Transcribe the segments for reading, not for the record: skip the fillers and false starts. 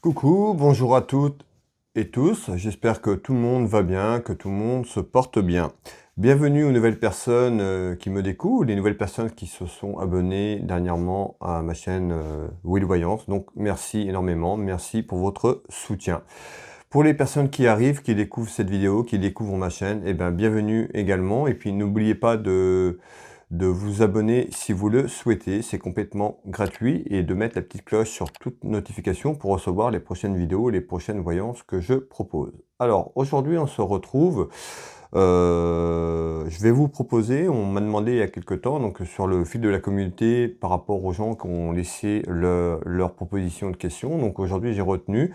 Coucou, bonjour à toutes et tous, j'espère que tout le monde va bien, que tout le monde se porte bien. Bienvenue aux nouvelles personnes qui me découvrent, les nouvelles personnes qui se sont abonnées dernièrement à ma chaîne Will Voyance. Donc merci énormément, merci pour votre soutien. Pour les personnes qui arrivent, qui découvrent cette vidéo, qui découvrent ma chaîne, eh bien bienvenue également. Et puis n'oubliez pas de vous abonner si vous le souhaitez, c'est complètement gratuit, et de mettre la petite cloche sur toute notification pour recevoir les prochaines vidéos, les prochaines voyances que je propose. Alors aujourd'hui on se retrouve, je vais vous proposer, on m'a demandé il y a quelque temps, donc sur le fil de la communauté par rapport aux gens qui ont laissé leur proposition de questions, donc aujourd'hui j'ai retenu.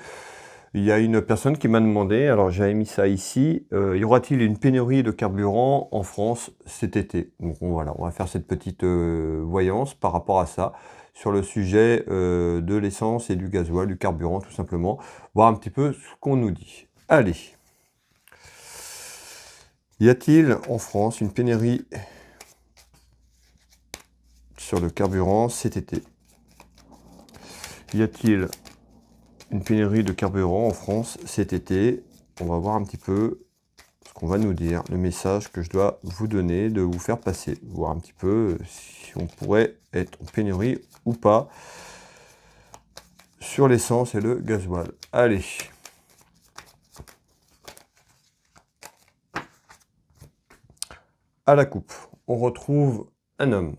Il y a une personne qui m'a demandé, alors j'avais mis ça ici, y aura-t-il une pénurie de carburant en France cet été? Donc voilà, on va faire cette petite voyance par rapport à ça, sur le sujet de l'essence et du gasoil, du carburant tout simplement, voir un petit peu ce qu'on nous dit. Allez, y a-t-il en France une pénurie sur le carburant cet été? Y a-t-il une pénurie de carburant en France cet été? On va voir un petit peu ce qu'on va nous dire, le message que je dois vous donner, de vous faire passer, voir un petit peu si on pourrait être en pénurie ou pas sur l'essence et le gasoil. Allez. À la coupe, on retrouve un homme,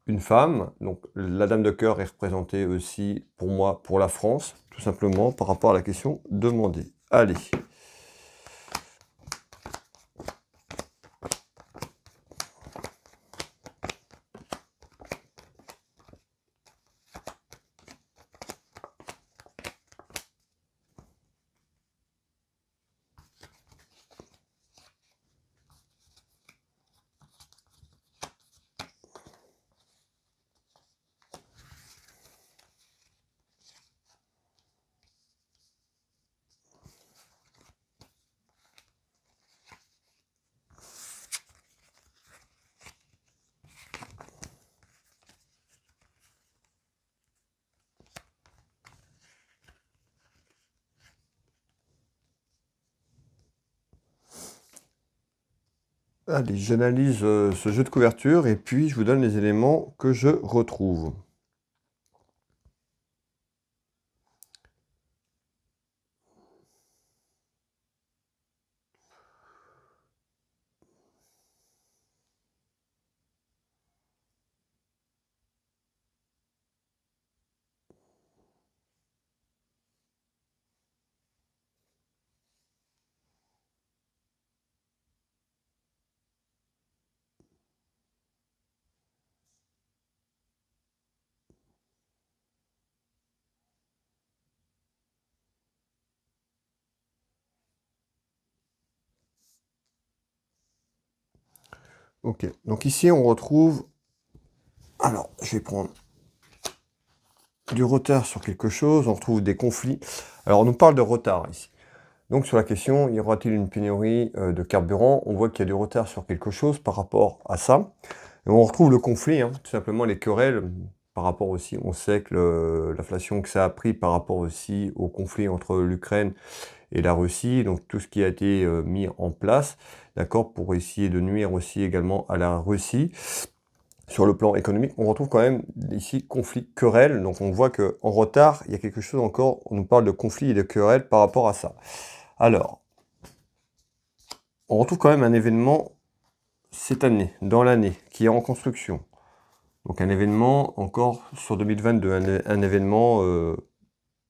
une femme, donc la dame de cœur est représentée aussi pour moi, pour la France, tout simplement par rapport à la question demandée. Allez. Allez, j'analyse ce jeu de couverture et puis je vous donne les éléments que je retrouve. Ok, donc ici on retrouve, alors je vais prendre du retard sur quelque chose, on retrouve des conflits. Alors on nous parle de retard ici. Donc sur la question, y aura-t-il une pénurie de carburant? On voit qu'il y a du retard sur quelque chose par rapport à ça. Et on retrouve le conflit, hein, tout simplement les querelles, par rapport aussi, on sait que l'inflation que ça a pris par rapport aussi au conflit entre l'Ukraine et la Russie, donc tout ce qui a été mis en place, d'accord, pour essayer de nuire aussi également à la Russie. Sur le plan économique, on retrouve quand même ici conflit, querelle, donc on voit qu'en retard, il y a quelque chose encore, on nous parle de conflit et de querelle par rapport à ça. Alors, on retrouve quand même un événement cette année, dans l'année, qui est en construction. Donc un événement encore sur 2022, un événement,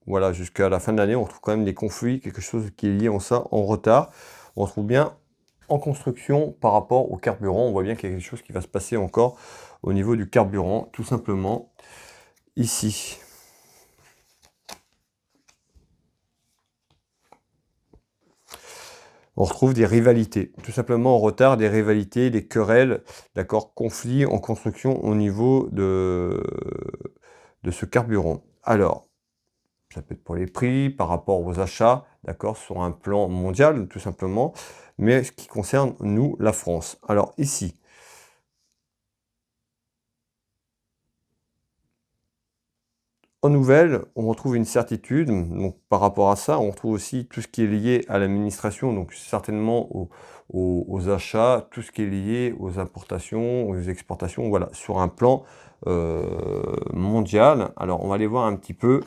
voilà, jusqu'à la fin de l'année, on retrouve quand même des conflits, quelque chose qui est lié en ça, en retard. On retrouve bien en construction par rapport au carburant, on voit bien qu'il y a quelque chose qui va se passer encore au niveau du carburant, tout simplement, ici. On retrouve des rivalités, tout simplement en retard, des rivalités, des querelles, d'accord, conflits en construction au niveau de ce carburant. Alors, ça peut être pour les prix, par rapport aux achats, d'accord, sur un plan mondial, tout simplement, mais ce qui concerne, nous, la France. Alors ici, En nouvelle, on retrouve une certitude, donc par rapport à ça, on retrouve aussi tout ce qui est lié à l'administration, donc certainement aux achats, tout ce qui est lié aux importations, aux exportations, voilà, sur un plan mondial. Alors, on va aller voir un petit peu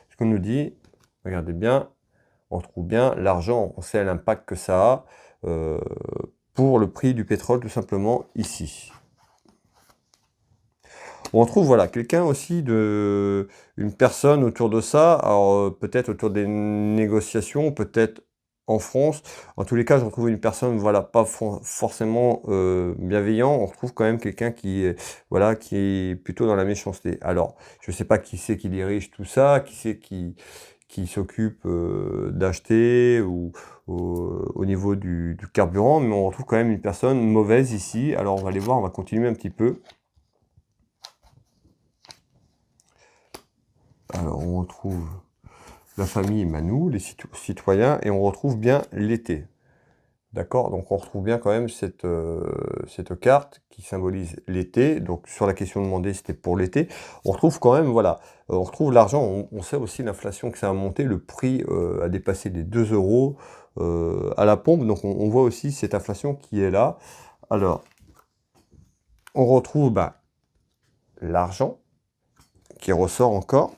ce qu'on nous dit. Regardez bien, on retrouve bien l'argent, on sait l'impact que ça a pour le prix du pétrole, tout simplement, ici. On trouve voilà quelqu'un aussi une personne autour de ça, alors peut-être autour des négociations, peut-être en France. En tous les cas, je retrouve une personne, voilà, pas forcément bienveillant. On retrouve quand même quelqu'un qui est, voilà, qui est plutôt dans la méchanceté. Alors, je ne sais pas qui c'est qui dirige tout ça, qui c'est qui s'occupe d'acheter ou au niveau du carburant, mais on retrouve quand même une personne mauvaise ici. Alors, on va aller voir, on va continuer un petit peu. Alors, on retrouve la famille Manou, les citoyens, et on retrouve bien l'été. D'accord? Donc, on retrouve bien quand même cette carte qui symbolise l'été. Donc, sur la question demandée, c'était pour l'été. On retrouve quand même, voilà, on retrouve l'argent. On sait aussi l'inflation que ça a monté. Le prix a dépassé les 2 € à la pompe. Donc, on voit aussi cette inflation qui est là. Alors, on retrouve l'argent qui ressort encore.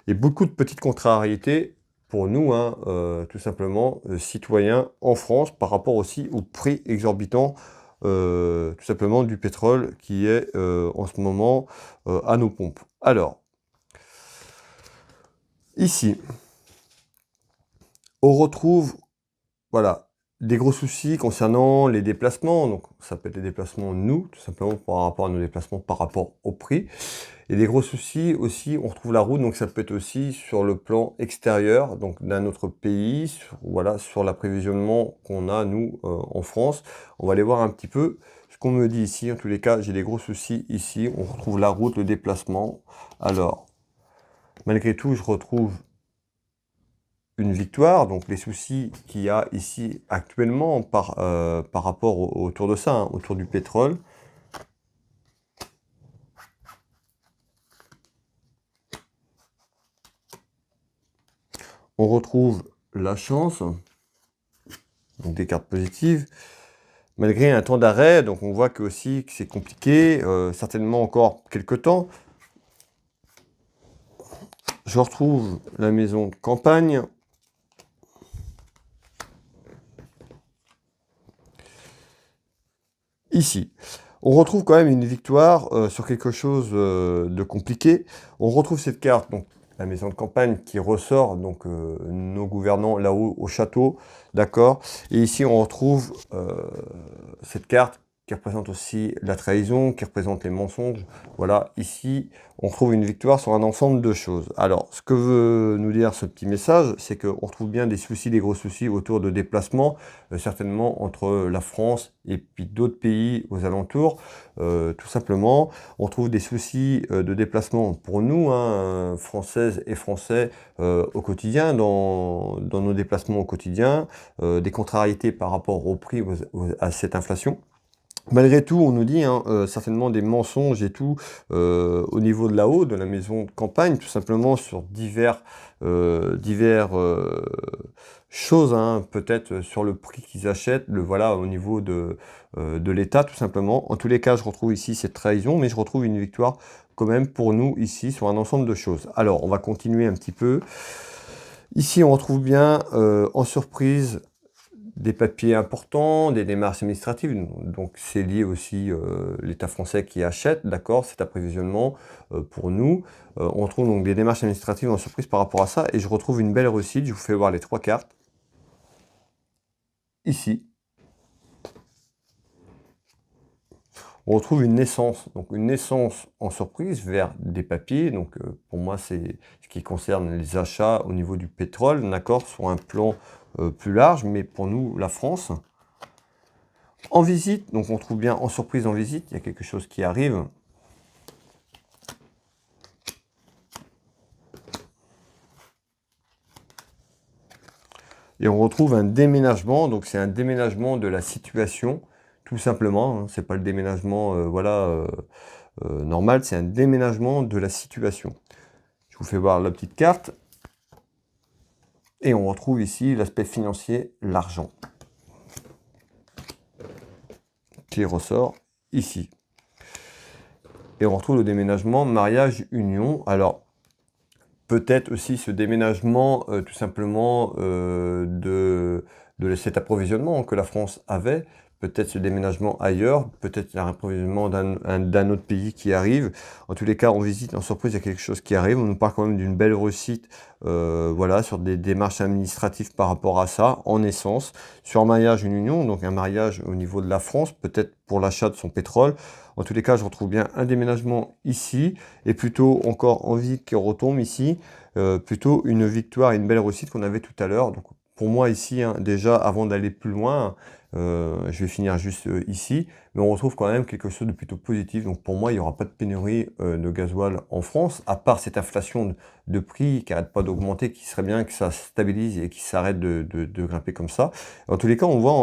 Et beaucoup de petites contrariétés pour nous, hein, tout simplement, citoyens en France, par rapport aussi au prix exorbitant, tout simplement, du pétrole qui est en ce moment à nos pompes. Alors, ici, on retrouve, voilà, des gros soucis concernant les déplacements. Donc, ça peut être les déplacements, nous, tout simplement, par rapport à nos déplacements, par rapport au prix. Et des gros soucis aussi, on retrouve la route, donc ça peut être aussi sur le plan extérieur, donc d'un autre pays, voilà, sur l'approvisionnement qu'on a, nous, en France. On va aller voir un petit peu ce qu'on me dit ici. En tous les cas, j'ai des gros soucis ici. On retrouve la route, le déplacement. Alors, malgré tout, je retrouve une victoire. Donc, les soucis qu'il y a ici actuellement par rapport autour de ça, hein, autour du pétrole. On retrouve la chance, donc des cartes positives, malgré un temps d'arrêt, donc on voit que aussi que c'est compliqué, certainement encore quelques temps. Je retrouve la maison de campagne. Ici. On retrouve quand même une victoire sur quelque chose de compliqué. On retrouve cette carte, donc la maison de campagne qui ressort, donc nos gouvernants là-haut au château, d'accord. Et ici on retrouve cette carte qui représente aussi la trahison, qui représente les mensonges. Voilà, ici on retrouve une victoire sur un ensemble de choses. Alors, ce que veut nous dire ce petit message, c'est qu'on retrouve bien des soucis, des gros soucis autour de déplacements, certainement entre la France et puis d'autres pays aux alentours, tout simplement. On trouve des soucis de déplacement pour nous, hein, Françaises et Français, au quotidien, dans nos déplacements au quotidien, des contrariétés par rapport au prix, à cette inflation. Malgré tout, on nous dit, hein, certainement des mensonges et tout, au niveau de là-haut, de la maison de campagne, tout simplement sur divers choses, hein, peut-être sur le prix qu'ils achètent, voilà, au niveau de l'État, tout simplement. En tous les cas, je retrouve ici cette trahison, mais je retrouve une victoire quand même pour nous, ici, sur un ensemble de choses. Alors, on va continuer un petit peu. Ici, on retrouve bien, en surprise, des papiers importants, des démarches administratives, donc c'est lié aussi l'État français qui achète, d'accord, cet approvisionnement pour nous. On trouve donc des démarches administratives en surprise par rapport à ça, et je retrouve une belle réussite. Je vous fais voir les 3 cartes. Ici, on retrouve une naissance, donc une naissance en surprise vers des papiers. Donc pour moi, c'est ce qui concerne les achats au niveau du pétrole, d'accord, sur un plan plus large, mais pour nous, la France. En visite, donc on trouve bien en surprise en visite, il y a quelque chose qui arrive. Et on retrouve un déménagement, donc c'est un déménagement de la situation tout simplement, hein, c'est pas le déménagement normal, c'est un déménagement de la situation. Je vous fais voir la petite carte. Et on retrouve ici l'aspect financier, l'argent, qui ressort ici. Et on retrouve le déménagement, mariage, union. Alors, peut-être aussi ce déménagement, tout simplement, de cet approvisionnement que la France avait. Peut-être ce déménagement ailleurs, peut-être l'approvisionnement d'un autre pays qui arrive. En tous les cas, on visite, en surprise, il y a quelque chose qui arrive. On nous parle quand même d'une belle réussite, voilà, sur des démarches administratives par rapport à ça, en essence. Sur un mariage, une union, donc un mariage au niveau de la France, peut-être pour l'achat de son pétrole. En tous les cas, je retrouve bien un déménagement ici, et plutôt encore en vie qui retombe ici, plutôt une victoire et une belle réussite qu'on avait tout à l'heure. Donc pour moi ici, hein, déjà, avant d'aller plus loin, je vais finir juste ici, mais on retrouve quand même quelque chose de plutôt positif. Donc pour moi, il n'y aura pas de pénurie de gasoil en France, à part cette inflation de prix qui n'arrête pas d'augmenter, qui serait bien que ça stabilise et qui s'arrête de grimper comme ça. En tous les cas, on voit,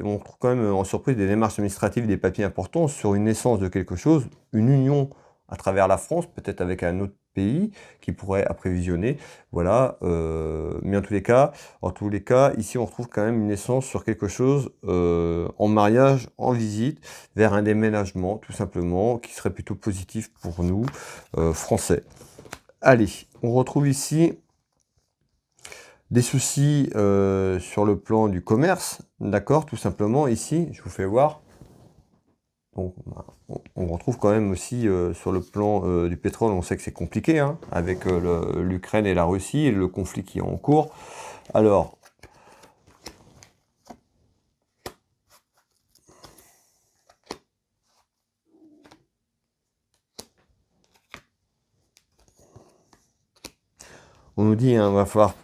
on trouve quand même en surprise des démarches administratives, des papiers importants sur une naissance de quelque chose, une union à travers la France, peut-être avec un autre pays qui pourrait apprévisionner, voilà, mais en tous les cas, ici on retrouve quand même une naissance sur quelque chose en mariage, en visite, vers un déménagement, tout simplement, qui serait plutôt positif pour nous, Français. Allez, on retrouve ici des soucis sur le plan du commerce, d'accord, tout simplement, ici, je vous fais voir. Donc, on retrouve quand même aussi sur le plan du pétrole, on sait que c'est compliqué, hein, avec l'Ukraine et la Russie et le conflit qui est en cours. Alors, on nous dit, hein, va falloir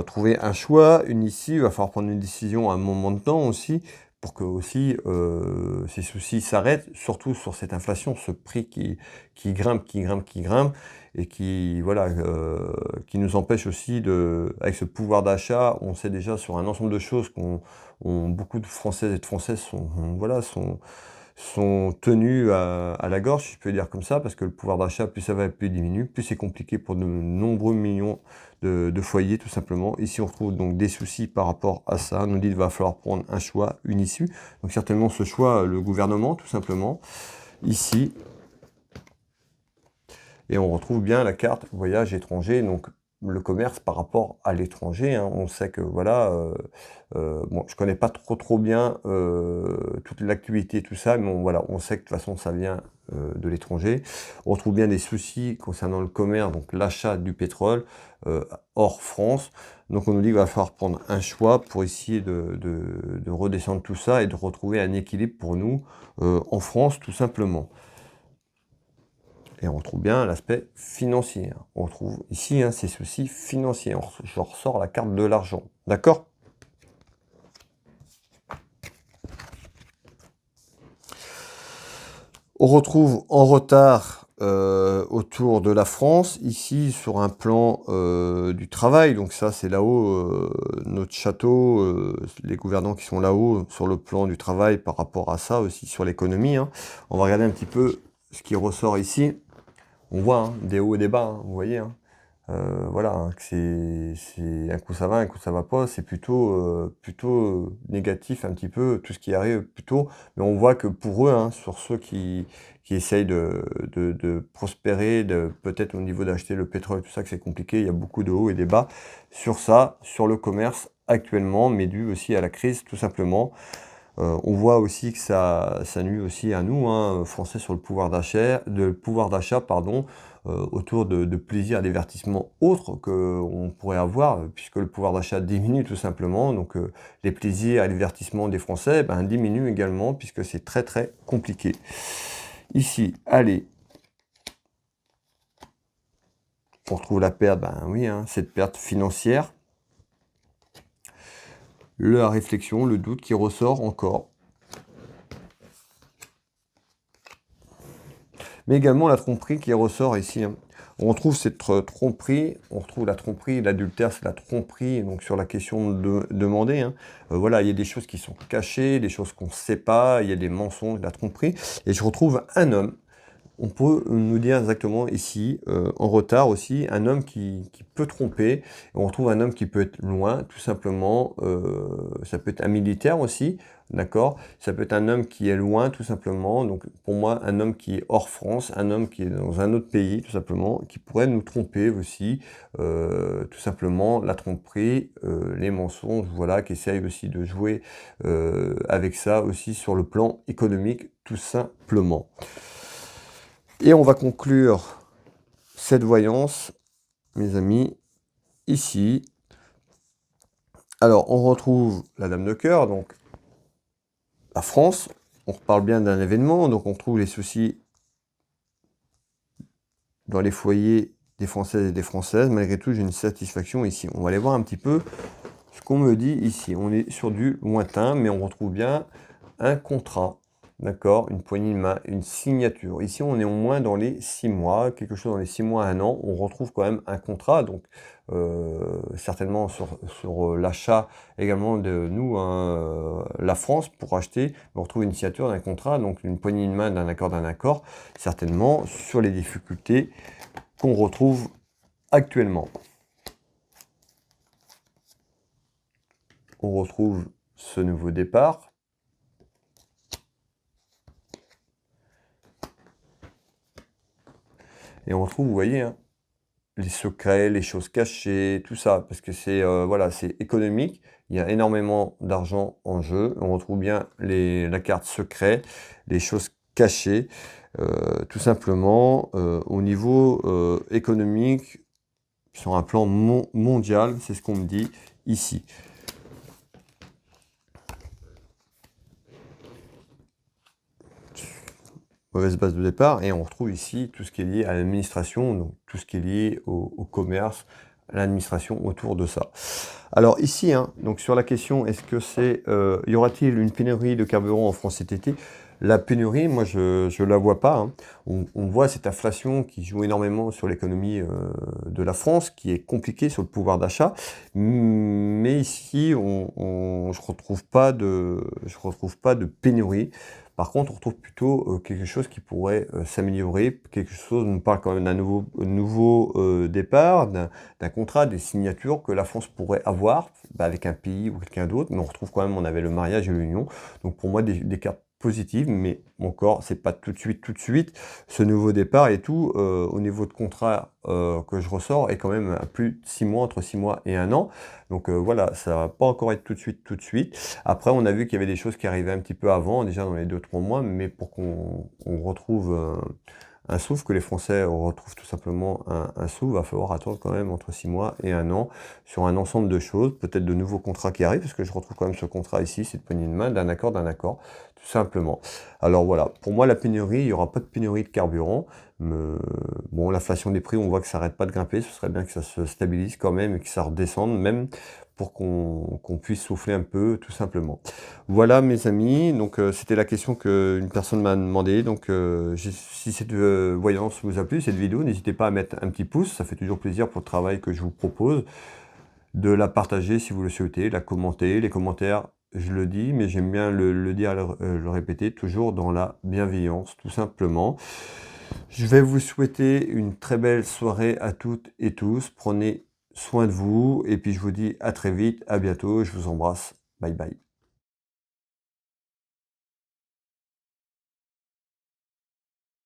trouver un choix, une issue, il va falloir prendre une décision à un moment de temps aussi, pour que aussi ces soucis s'arrêtent, surtout sur cette inflation, ce prix qui grimpe, et qui, voilà, qui nous empêche aussi avec ce pouvoir d'achat, on sait déjà sur un ensemble de choses beaucoup de Françaises et de Français sont tenus à la gorge, si je peux dire comme ça, parce que le pouvoir d'achat, plus ça va, plus il diminue, plus c'est compliqué pour de nombreux millions de foyers, tout simplement. Ici, on retrouve donc des soucis par rapport à ça. On nous dit qu'il va falloir prendre un choix, une issue. Donc certainement ce choix, le gouvernement, tout simplement. Ici. Et on retrouve bien la carte voyage étranger, donc le commerce par rapport à l'étranger, hein. On sait que voilà, bon, je connais pas trop bien toute l'activité, tout ça, mais voilà, on sait que de toute façon ça vient de l'étranger. On trouve bien des soucis concernant le commerce, donc l'achat du pétrole hors France. Donc on nous dit qu'il va falloir prendre un choix pour essayer de redescendre tout ça et de retrouver un équilibre pour nous en France, tout simplement. Et on retrouve bien l'aspect financier. On retrouve ici ces soucis financiers. Je ressors la carte de l'argent. D'accord? On retrouve en retard autour de la France, ici sur un plan du travail. Donc ça, c'est là-haut, notre château, les gouvernants qui sont là-haut sur le plan du travail par rapport à ça, aussi sur l'économie, hein. On va regarder un petit peu ce qui ressort ici. On voit hein, des hauts et des bas, hein, vous voyez. Hein. Voilà, hein, que c'est un coup ça va, un coup ça va pas. C'est plutôt négatif un petit peu, tout ce qui arrive plutôt. Mais on voit que pour eux, hein, sur ceux qui essayent de prospérer, peut-être au niveau d'acheter le pétrole, tout ça, que c'est compliqué. Il y a beaucoup de hauts et des bas sur ça, sur le commerce actuellement, mais dû aussi à la crise, tout simplement. On voit aussi que ça nuit aussi à nous, hein, Français, sur le pouvoir d'achat, pardon, autour de plaisirs et divertissements autres qu'on pourrait avoir, puisque le pouvoir d'achat diminue tout simplement. Donc les plaisirs et les divertissements des Français diminuent également, puisque c'est très très compliqué. Ici, allez, on retrouve la perte, oui, hein, cette perte financière. La réflexion, le doute qui ressort encore. Mais également la tromperie qui ressort ici. Hein. On retrouve cette tromperie, on retrouve la tromperie, l'adultère, c'est la tromperie, donc sur la question de demander, hein. Voilà, il y a des choses qui sont cachées, des choses qu'on ne sait pas, il y a des mensonges, la tromperie, et je retrouve un homme. On peut nous dire exactement ici, en retard aussi, un homme qui peut tromper. Et on retrouve un homme qui peut être loin, tout simplement. Ça peut être un militaire aussi, d'accord? Ça peut être un homme qui est loin, tout simplement. Donc pour moi, un homme qui est hors France, un homme qui est dans un autre pays, tout simplement, qui pourrait nous tromper aussi. Tout simplement, la tromperie, les mensonges, voilà, qui essaye aussi de jouer avec ça aussi sur le plan économique, tout simplement. Et on va conclure cette voyance, mes amis, ici. Alors, on retrouve la Dame de cœur, donc la France. On reparle bien d'un événement, donc on trouve les soucis dans les foyers des Françaises et des Françaises. Malgré tout, j'ai une satisfaction ici. On va aller voir un petit peu ce qu'on me dit ici. On est sur du lointain, mais on retrouve bien un contrat. D'accord, une poignée de main, une signature. Ici, on est au moins dans les 6 mois, quelque chose dans les 6 mois, 1 an. On retrouve quand même un contrat, donc certainement sur l'achat également de nous, hein, la France, pour acheter. On retrouve une signature d'un contrat, donc une poignée de main d'un accord, certainement sur les difficultés qu'on retrouve actuellement. On retrouve ce nouveau départ. Et on retrouve, vous voyez, hein, les secrets, les choses cachées, tout ça, parce que c'est voilà, c'est économique. Il y a énormément d'argent en jeu. On retrouve bien la carte secret, les choses cachées, tout simplement au niveau économique, sur un plan mondial, c'est ce qu'on me dit ici. Mauvaise base de départ, et on retrouve ici tout ce qui est lié à l'administration, donc tout ce qui est lié au commerce, à l'administration autour de ça. Alors ici, hein, donc sur la question, est-ce que c'est, y aura-t-il une pénurie de carburant en France cet été? La pénurie, moi je la vois pas, hein. On voit cette inflation qui joue énormément sur l'économie de la France, qui est compliquée sur le pouvoir d'achat, mais ici je retrouve pas de pénurie. Par contre, on retrouve plutôt quelque chose qui pourrait s'améliorer, quelque chose, on parle quand même d'un nouveau départ, d'un contrat, des signatures que la France pourrait avoir avec un pays ou quelqu'un d'autre, mais on retrouve quand même, on avait le mariage et l'union. Donc pour moi, des cartes positives, mais encore, c'est pas tout de suite, ce nouveau départ et tout, au niveau de contrat que je ressors, est quand même à plus de 6 mois, entre 6 mois et 1 an. Donc voilà, ça va pas encore être tout de suite. Après, on a vu qu'il y avait des choses qui arrivaient un petit peu avant, déjà dans les 2-3 mois, mais pour qu'on retrouve un souffle, que les Français retrouvent tout simplement un souffle, va falloir attendre quand même entre 6 mois et 1 an sur un ensemble de choses, peut-être de nouveaux contrats qui arrivent, parce que je retrouve quand même ce contrat ici, cette poignée de main, d'un accord, tout simplement. Alors voilà, pour moi la pénurie, il n'y aura pas de pénurie de carburant. Bon, l'inflation des prix, on voit que ça n'arrête pas de grimper, ce serait bien que ça se stabilise quand même et que ça redescende, même pour qu'on puisse souffler un peu, tout simplement. Voilà mes amis, donc c'était la question qu'une personne m'a demandé. Donc si cette voyance vous a plu, cette vidéo, n'hésitez pas à mettre un petit pouce, ça fait toujours plaisir pour le travail que je vous propose, de la partager si vous le souhaitez, la commenter, les commentaires, je le dis, mais j'aime bien le dire, le répéter, toujours dans la bienveillance, tout simplement. Je vais vous souhaiter une très belle soirée à toutes et tous, prenez soin de vous, et puis je vous dis à très vite, à bientôt, je vous embrasse, bye bye.